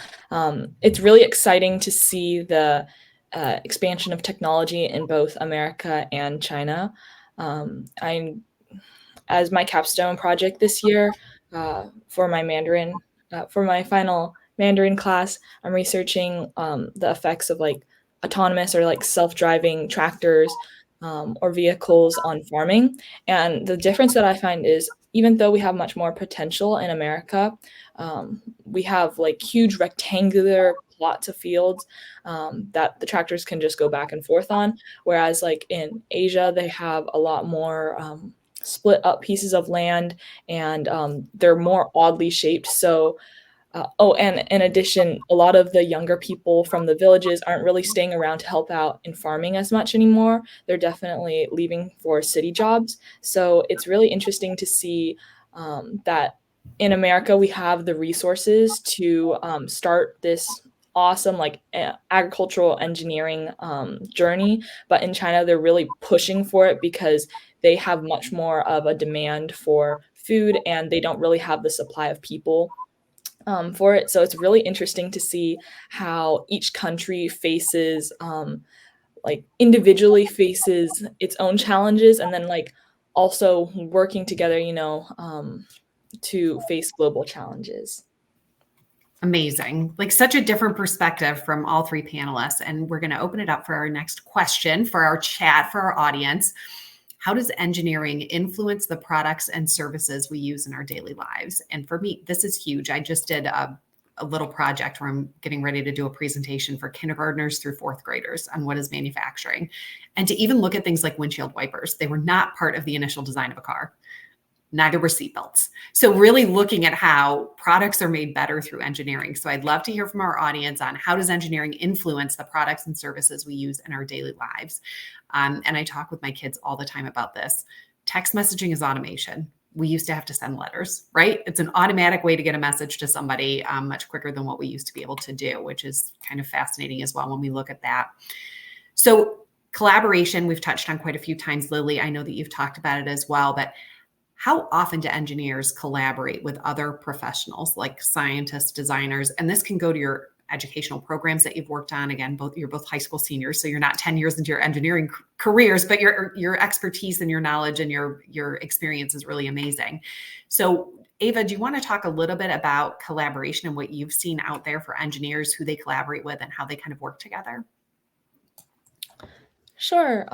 It's really exciting to see the expansion of technology in both America and China. As my capstone project this year for my Mandarin, for my final Mandarin class, I'm researching the effects of like autonomous or like self-driving tractors or vehicles on farming. And the difference that I find is even though we have much more potential in America, we have like huge rectangular plots of fields that the tractors can just go back and forth on. Whereas like in Asia, they have a lot more split up pieces of land, and they're more oddly shaped. So and in addition, a lot of the younger people from the villages aren't really staying around to help out in farming as much anymore. They're definitely leaving for city jobs. So it's really interesting to see that in America, we have the resources to start this awesome like agricultural engineering journey. But in China, they're really pushing for it because they have much more of a demand for food, and they don't really have the supply of people for it. So it's really interesting to see how each country faces like individually faces its own challenges, and then like also working together, to face global challenges. Amazing. Like such a different perspective from all three panelists. And we're going to open it up for our next question for our chat, for our audience. How does engineering influence the products and services we use in our daily lives? And for me, this is huge. I just did a little project where I'm getting ready to do a presentation for kindergartners through fourth graders on what is manufacturing. And to even look at things like windshield wipers, they were not part of the initial design of a car. Neither were seatbelts. So really looking at how products are made better through engineering. So I'd love to hear from our audience on how does engineering influence the products and services we use in our daily lives. And I talk with my kids all the time about this. Text messaging is automation. We used to have to send letters, right? It's an automatic way to get a message to somebody much quicker than what we used to be able to do, which is kind of fascinating as well when we look at that. So collaboration, we've touched on quite a few times, Lily. I know that you've talked about it as well, but how often do engineers collaborate with other professionals like scientists, designers? And this can go to your educational programs that you've worked on. Again, you're both high school seniors, so you're not 10 years into your engineering careers, but your expertise and your knowledge and your experience is really amazing. So Ava, do you want to talk a little bit about collaboration and what you've seen out there for engineers, who they collaborate with and how they kind of work together? Sure.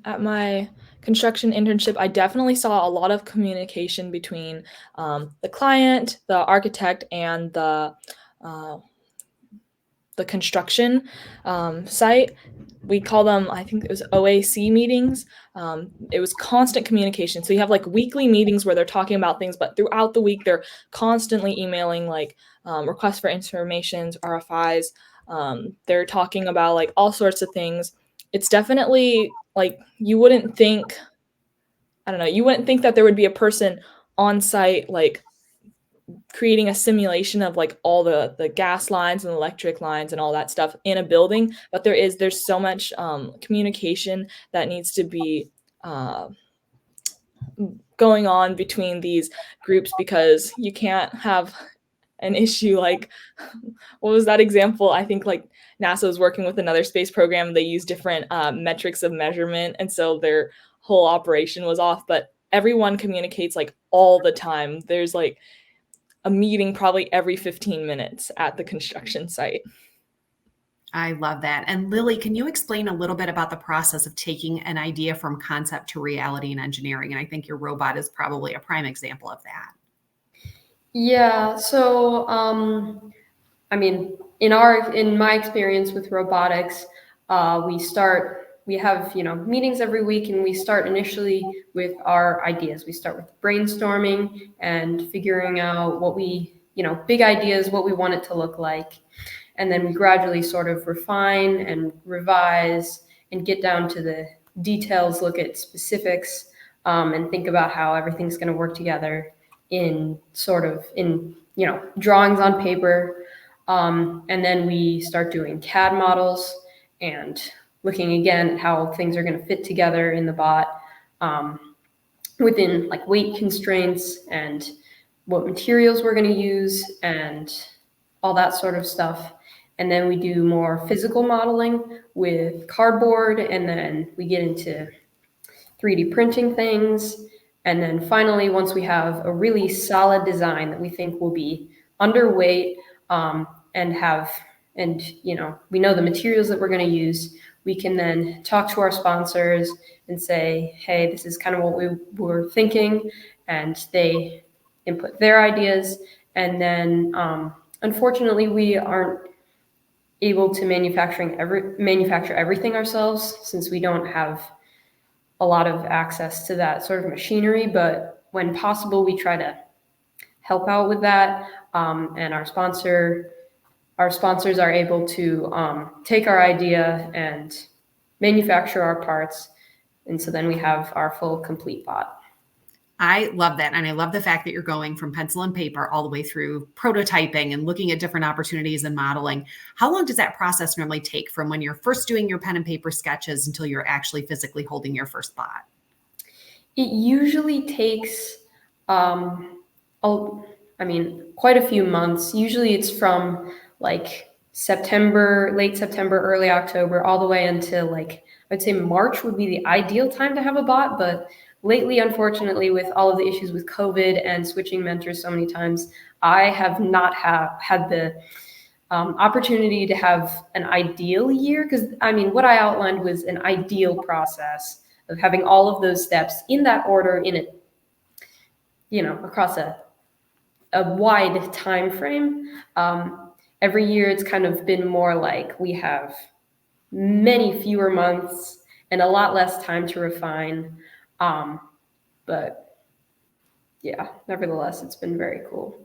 At my construction internship, I definitely saw a lot of communication between the client, the architect, and the construction site. We call them, I think it was OAC meetings. It was constant communication. So you have like weekly meetings where they're talking about things, but throughout the week, they're constantly emailing like requests for information, RFIs. They're talking about like all sorts of things. It's definitely like you wouldn't think that there would be a person on site like creating a simulation of like all the gas lines and electric lines and all that stuff in a building, but there's so much communication that needs to be going on between these groups, because you can't have an issue like what was that example? I think like NASA was working with another space program. They use different metrics of measurement, and so their whole operation was off. But everyone communicates like all the time. There's like a meeting probably every 15 minutes at the construction site. I love that. And Lily, can you explain a little bit about the process of taking an idea from concept to reality in engineering? And I think your robot is probably a prime example of that. Yeah, so I mean, in my experience with robotics, we have meetings every week, and we start initially with our ideas. We start with brainstorming and figuring out what big ideas, what we want it to look like, and then we gradually sort of refine and revise and get down to the details, look at specifics, and think about how everything's going to work together in drawings on paper. And then we start doing CAD models and looking again at how things are going to fit together in the bot within like weight constraints and what materials we're going to use and all that sort of stuff. And then we do more physical modeling with cardboard, and then we get into 3D printing things. And then finally, once we have a really solid design that we think will be underweight and we know the materials that we're going to use, we can then talk to our sponsors and say, hey, this is kind of what we were thinking, and they input their ideas. And then unfortunately, we aren't able to manufacture everything ourselves, since we don't have a lot of access to that sort of machinery. But when possible, we try to help out with that. And our sponsors are able to take our idea and manufacture our parts. And so then we have our full complete bot. I love that. And I love the fact that you're going from pencil and paper all the way through prototyping and looking at different opportunities and modeling. How long does that process normally take from when you're first doing your pen and paper sketches until you're actually physically holding your first bot? It usually takes, quite a few months. Usually it's from like September, late September, early October, all the way until like, I'd say March would be the ideal time to have a bot. But lately, unfortunately, with all of the issues with COVID and switching mentors so many times, I have not had the opportunity to have an ideal year. Because what I outlined was an ideal process of having all of those steps in that order in a, across a wide time frame. Every year it's kind of been more like we have many fewer months and a lot less time to refine. But yeah, nevertheless, it's been very cool.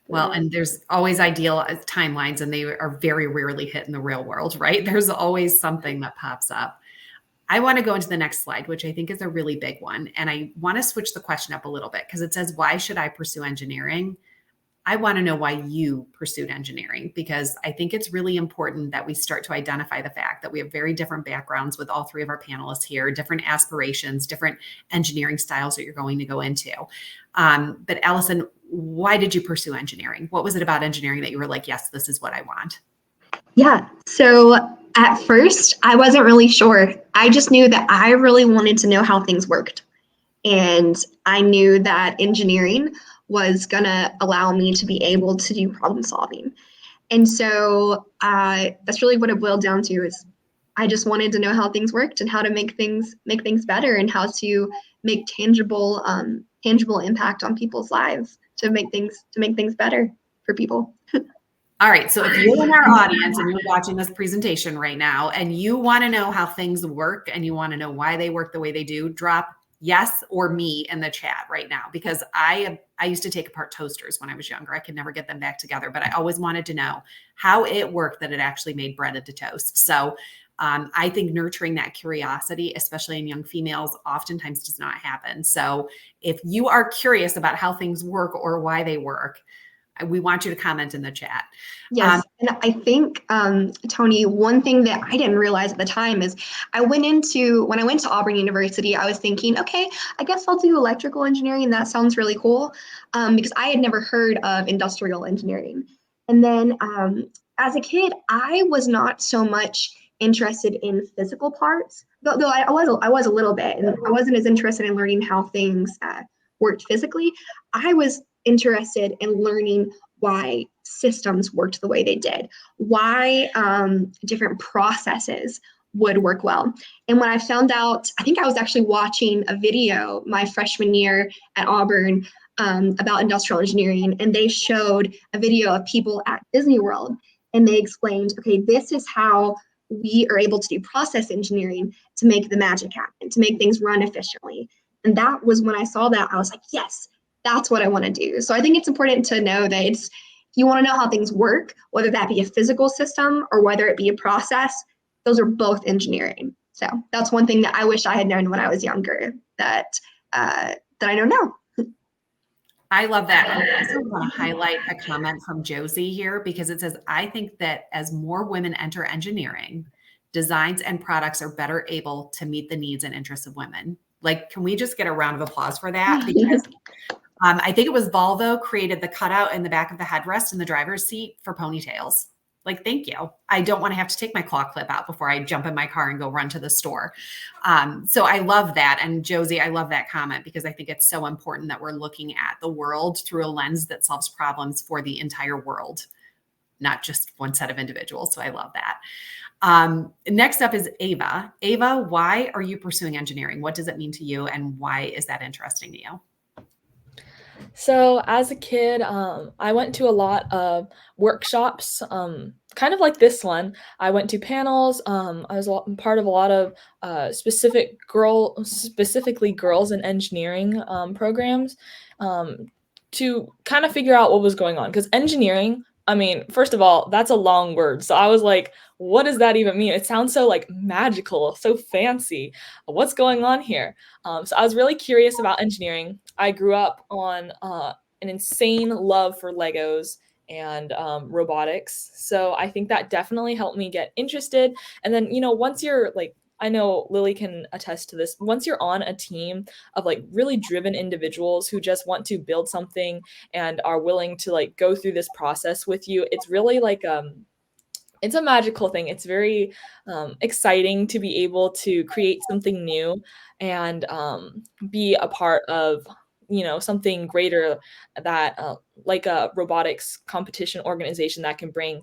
Well, and there's always ideal timelines, and they are very rarely hit in the real world, right? There's always something that pops up. I want to go into the next slide, which I think is a really big one. And I want to switch the question up a little bit because it says, why should I pursue engineering? I want to know why you pursued engineering, because I think it's really important that we start to identify the fact that we have very different backgrounds with all three of our panelists here, different aspirations, different engineering styles that you're going to go into. But Allison, why did you pursue engineering? What was it about engineering that you were like, yes, this is what I want? Yeah, so at first I wasn't really sure. I just knew that I really wanted to know how things worked. And I knew that engineering was going to allow me to be able to do problem solving. And so that's really what it boiled down to, is I just wanted to know how things worked and how to make things better, and how to make tangible impact on people's lives to make things better for people. All right. So if you're in our audience and you're watching this presentation right now and you want to know how things work and you want to know why they work the way they do, drop yes or me in the chat right now, because I used to take apart toasters when I was younger. I could never get them back together, but I always wanted to know how it worked that it actually made bread into toast. So I think nurturing that curiosity, especially in young females, oftentimes does not happen. So if you are curious about how things work or why they work, we want you to comment in the chat. Yes. And I think, Tony, one thing that I didn't realize at the time is when I went to Auburn University, I was thinking, okay, I guess I'll do electrical engineering. And that sounds really cool, because I had never heard of industrial engineering. And then as a kid, I was not so much interested in physical parts, though I was a little bit, and I wasn't as interested in learning how things worked physically. I was interested in learning why systems worked the way they did, why different processes would work well. And when I found out, I think I was actually watching a video my freshman year at Auburn about industrial engineering, and they showed a video of people at Disney World, and they explained, okay, this is how we are able to do process engineering to make the magic happen, to make things run efficiently. And that was when I saw that, I was like, yes, that's what I want to do. So I think it's important to know that if you want to know how things work, whether that be a physical system or whether it be a process, those are both engineering. So that's one thing that I wish I had known when I was younger that I know now. I love that. I also want to highlight a comment from Josie here, because it says, I think that as more women enter engineering, designs and products are better able to meet the needs and interests of women. Like, can we just get a round of applause for that? Because I think it was Volvo created the cutout in the back of the headrest in the driver's seat for ponytails. Like, thank you. I don't want to have to take my claw clip out before I jump in my car and go run to the store. So I love that. And Josie, I love that comment, because I think it's so important that we're looking at the world through a lens that solves problems for the entire world, not just one set of individuals. So I love that. Next up is Ava. Ava, why are you pursuing engineering? What does it mean to you? And why is that interesting to you? So as a kid, I went to a lot of workshops, kind of like this one. I went to panels. I was part of a lot of specifically girls in engineering programs, to kind of figure out what was going on. Because engineering, first of all, that's a long word. So I was like, what does that even mean? It sounds so like magical, so fancy. What's going on here? So I was really curious about engineering. I grew up on an insane love for Legos and robotics. So I think that definitely helped me get interested. And then, once you're like I know Lily can attest to this. Once you're on a team of like really driven individuals who just want to build something and are willing to like go through this process with you, it's really like it's a magical thing. It's very exciting to be able to create something new and be a part of, something greater that like a robotics competition organization that can bring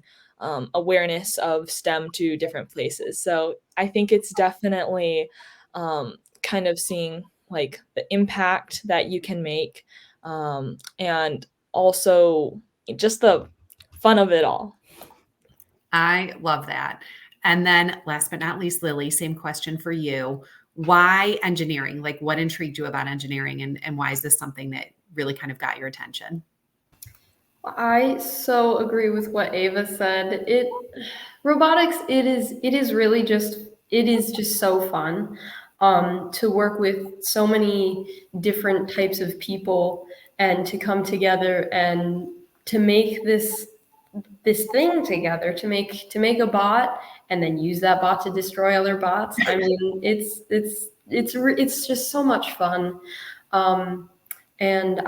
awareness of STEM to different places. So I think it's definitely kind of seeing like the impact that you can make, and also just the fun of it all. I love that. And then last but not least, Lily, same question for you. Why engineering? Like what intrigued you about engineering and why is this something that really kind of got your attention? I so agree with what Ava said. Robotics, it is really just, it is just so fun to work with so many different types of people and to come together and to make this thing together, to make a bot and then use that bot to destroy other bots. I mean, it's just so much fun. Um, and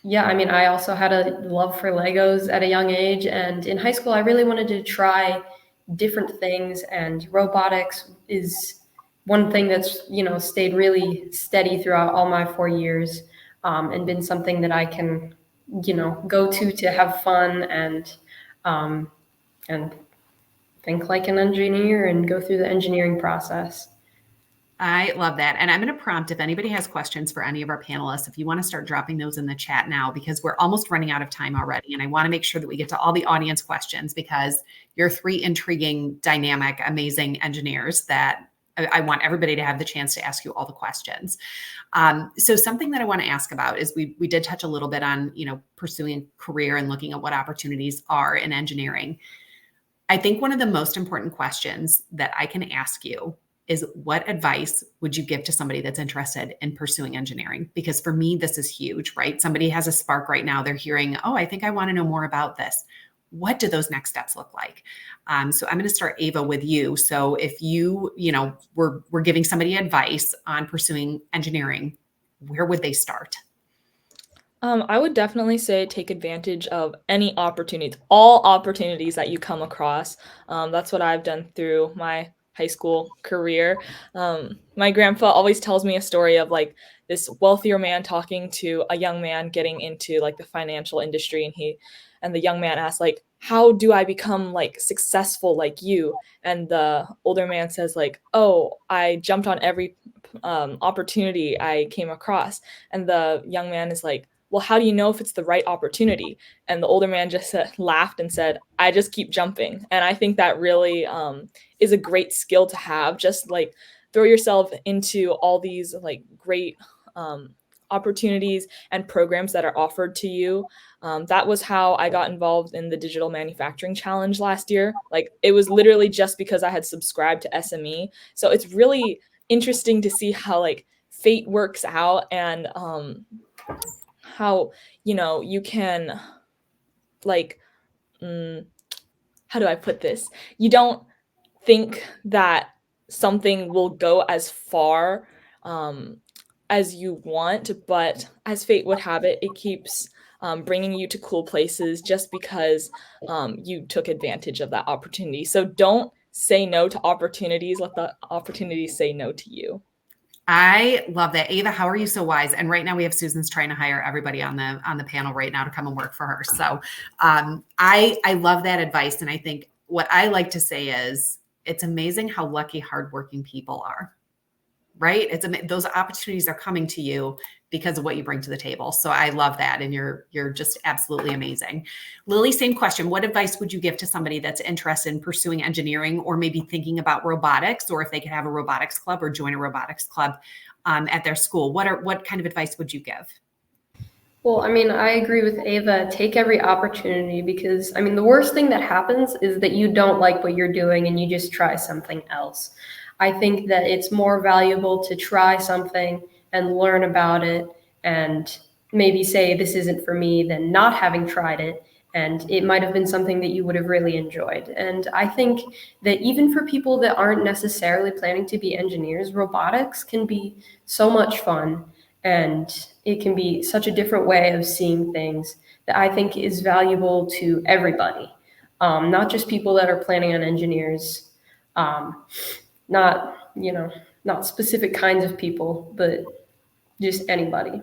yeah, I mean, I also had a love for Legos at a young age. And in high school, I really wanted to try different things. And robotics is one thing that's, stayed really steady throughout all my 4 years, and been something that I can, go to have fun and think like an engineer and go through the engineering process. I love that. And I'm going to prompt if anybody has questions for any of our panelists, if you want to start dropping those in the chat now, because we're almost running out of time already. And I want to make sure that we get to all the audience questions because you're three intriguing, dynamic, amazing engineers that I want everybody to have the chance to ask you all the questions. So something that I want to ask about is we did touch a little bit on, pursuing a career and looking at what opportunities are in engineering. I think one of the most important questions that I can ask you is what advice would you give to somebody that's interested in pursuing engineering? Because for me, this is huge, right? Somebody has a spark right now. They're hearing, oh, I think I want to know more about this. What do those next steps look like? So I'm going to start, Ava, with you. So if we're giving somebody advice on pursuing engineering, where would they start? I would definitely say take advantage of any opportunities, all opportunities that you come across. That's what I've done through my high school career. My grandpa always tells me a story of like this wealthier man talking to a young man getting into like the financial industry, and the young man asks like, "How do I become like successful like you?" And the older man says like, "Oh, I jumped on every opportunity I came across." And the young man is like, well, how do you know if it's the right opportunity? And the older man just laughed and said, I just keep jumping. And I think that really is a great skill to have. Just like throw yourself into all these like great opportunities and programs that are offered to you. That was how I got involved in the Digital Manufacturing Challenge last year. Like it was literally just because I had subscribed to SME. So it's really interesting to see how like fate works out and how you can like how do I put this, you don't think that something will go as far as you want, but as fate would have it, it keeps bringing you to cool places just because you took advantage of that opportunity. So don't say no to opportunities, let the opportunities say no to you. I love that. Ava, how are you so wise? And right now we have Susan's trying to hire everybody on the panel right now to come and work for her. So I love that advice. And I think what I like to say is it's amazing how lucky hardworking people are, right? Those opportunities are coming to you because of what you bring to the table. So I love that. And you're just absolutely amazing. Lily, same question. What advice would you give to somebody that's interested in pursuing engineering or maybe thinking about robotics, or if they could have a robotics club or join a robotics club at their school? What kind of advice would you give? Well, I mean, I agree with Ava. Take every opportunity because, I mean, the worst thing that happens is that you don't like what you're doing and you just try something else. I think that it's more valuable to try something and learn about it and maybe say this isn't for me than not having tried it and it might have been something that you would have really enjoyed. And I think that even for people that aren't necessarily planning to be engineers, robotics can be so much fun, and it can be such a different way of seeing things that I think is valuable to everybody, not just people that are planning on engineers, not, not specific kinds of people, but just anybody.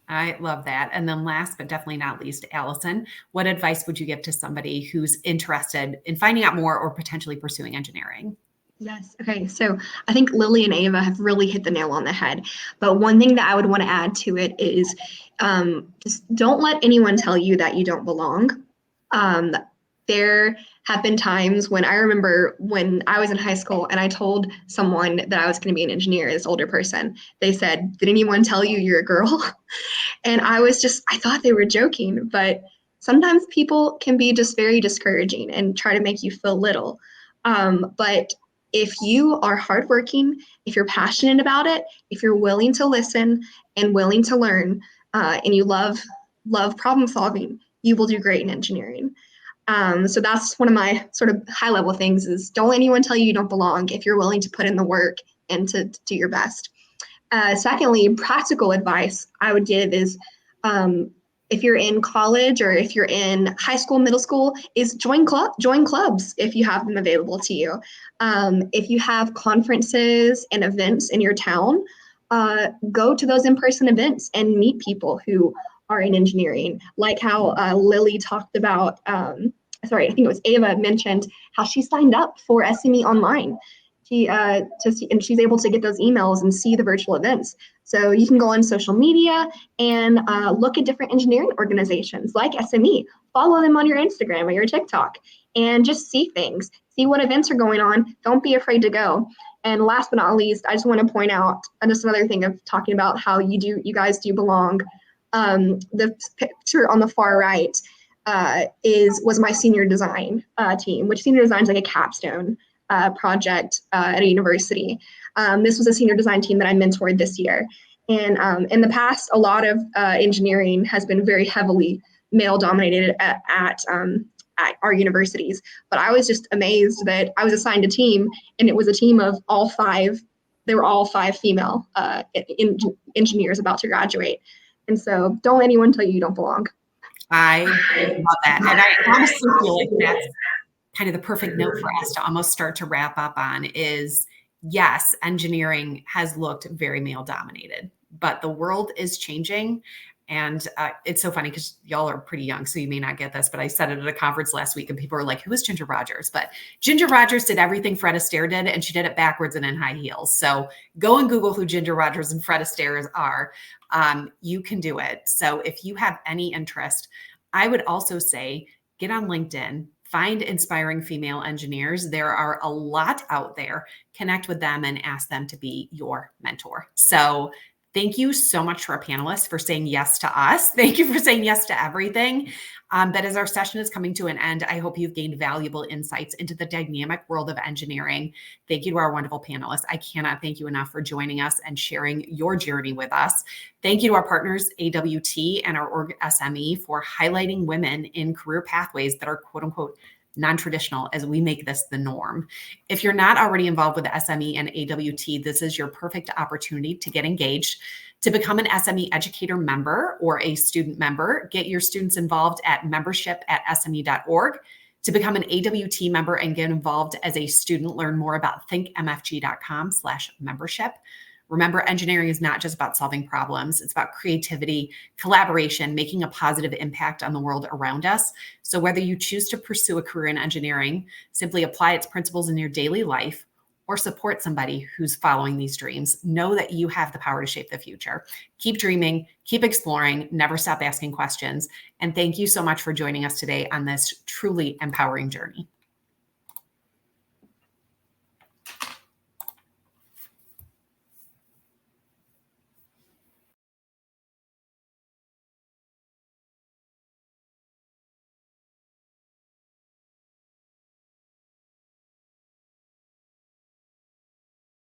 I love that. And then last but definitely not least, Allison, what advice would you give to somebody who's interested in finding out more or potentially pursuing engineering? Yes. Okay. So I think Lily and Ava have really hit the nail on the head. But one thing that I would want to add to it is just don't let anyone tell you that you don't belong. Um, there have been times when I remember when I was in high school and I told someone that I was going to be an engineer, this older person. They said, "Did anyone tell you you're a girl?" And I thought they were joking, but sometimes people can be just very discouraging and try to make you feel little. But if you are hardworking, if you're passionate about it, if you're willing to listen and willing to learn, and you love problem solving, you will do great in engineering. So that's one of my sort of high level things is don't let anyone tell you you don't belong if you're willing to put in the work and to do your best. Secondly, practical advice I would give is if you're in college or if you're in high school, middle school, is join clubs if you have them available to you. If you have conferences and events in your town, go to those in-person events and meet people who are in engineering, like how Lily talked about. Sorry, I think it was Ava mentioned how she signed up for SME Online. And she's able to get those emails and see the virtual events. So you can go on social media and look at different engineering organizations like SME, follow them on your Instagram or your TikTok, and just see things, see what events are going on. Don't be afraid to go. And last but not least, I just want to point out just another thing of talking about how you guys do belong. The picture on the far right was my senior design team, which senior design is like a capstone project at a university. This was a senior design team that I mentored this year. And in the past, a lot of engineering has been very heavily male dominated at our universities. But I was just amazed that I was assigned a team and it was a team of all five. They were all five female engineers about to graduate. And so don't let anyone tell you don't belong. I love that. And I honestly feel like that's kind of the perfect note for us to almost start to wrap up on is, yes, engineering has looked very male dominated, but the world is changing. And it's so funny because y'all are pretty young, so you may not get this, but I said it at a conference last week and people were like, who is Ginger Rogers? But Ginger Rogers did everything Fred Astaire did, and she did it backwards and in high heels. So go and Google who Ginger Rogers and Fred Astaire are. You can do it. So if you have any interest, I would also say get on LinkedIn, find inspiring female engineers. There are a lot out there. Connect with them and ask them to be your mentor. So thank you so much to our panelists for saying yes to us. Thank you for saying yes to everything. But as our session is coming to an end, I hope you've gained valuable insights into the dynamic world of engineering. Thank you to our wonderful panelists. I cannot thank you enough for joining us and sharing your journey with us. Thank you to our partners, AWT and our org SME, for highlighting women in career pathways that are quote unquote non-traditional as we make this the norm. If you're not already involved with SME and AWT, this is your perfect opportunity to get engaged. To become an SME educator member or a student member, get your students involved at membership@sme.org. To become an AWT member and get involved as a student, learn more about thinkmfg.com/membership. Remember, engineering is not just about solving problems. It's about creativity, collaboration, making a positive impact on the world around us. So whether you choose to pursue a career in engineering, simply apply its principles in your daily life, or support somebody who's following these dreams, know that you have the power to shape the future. Keep dreaming, keep exploring, never stop asking questions. And thank you so much for joining us today on this truly empowering journey.